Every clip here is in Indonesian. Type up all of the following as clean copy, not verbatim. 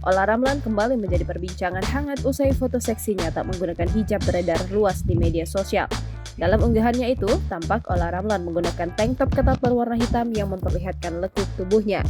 Ola Ramlan kembali menjadi perbincangan hangat usai foto seksinya tak menggunakan hijab beredar luas di media sosial. Dalam unggahannya itu, tampak Ola Ramlan menggunakan tank top ketat berwarna hitam yang memperlihatkan lekuk tubuhnya.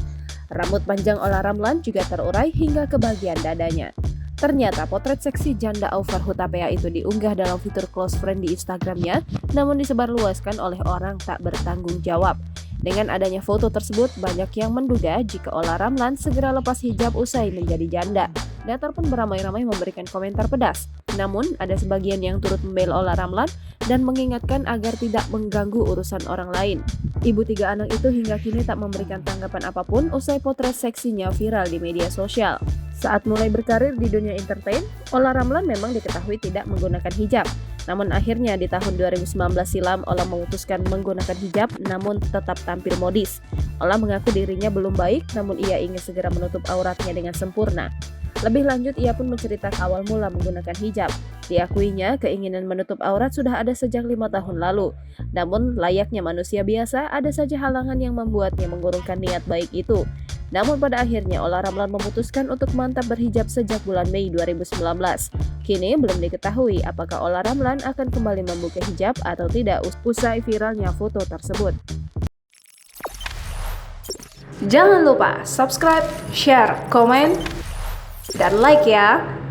Rambut panjang Ola Ramlan juga terurai hingga ke bagian dadanya. Ternyata potret seksi janda Aufar Hutapea itu diunggah dalam fitur close friend di Instagramnya, namun disebarluaskan oleh orang tak bertanggung jawab. Dengan adanya foto tersebut, banyak yang menduga jika Ola Ramlan segera lepas hijab usai menjadi janda. Datar pun beramai-ramai memberikan komentar pedas. Namun, ada sebagian yang turut membela Ola Ramlan dan mengingatkan agar tidak mengganggu urusan orang lain. Ibu 3 anak itu hingga kini tak memberikan tanggapan apapun usai potret seksinya viral di media sosial. Saat mulai berkarir di dunia entertain, Ola Ramlan memang diketahui tidak menggunakan hijab. Namun akhirnya di tahun 2019 silam, Ola memutuskan menggunakan hijab namun tetap tampil modis. Ola mengaku dirinya belum baik, namun ia ingin segera menutup auratnya dengan sempurna. Lebih lanjut, ia pun menceritakan awal mula menggunakan hijab. Diakuinya, keinginan menutup aurat sudah ada sejak 5 tahun lalu. Namun, layaknya manusia biasa, ada saja halangan yang membuatnya mengurungkan niat baik itu. Namun pada akhirnya Ola Ramlan memutuskan untuk mantap berhijab sejak bulan Mei 2019. Kini belum diketahui apakah Ola Ramlan akan kembali membuka hijab atau tidak usai viralnya foto tersebut. Jangan lupa subscribe, share, komen, dan like ya!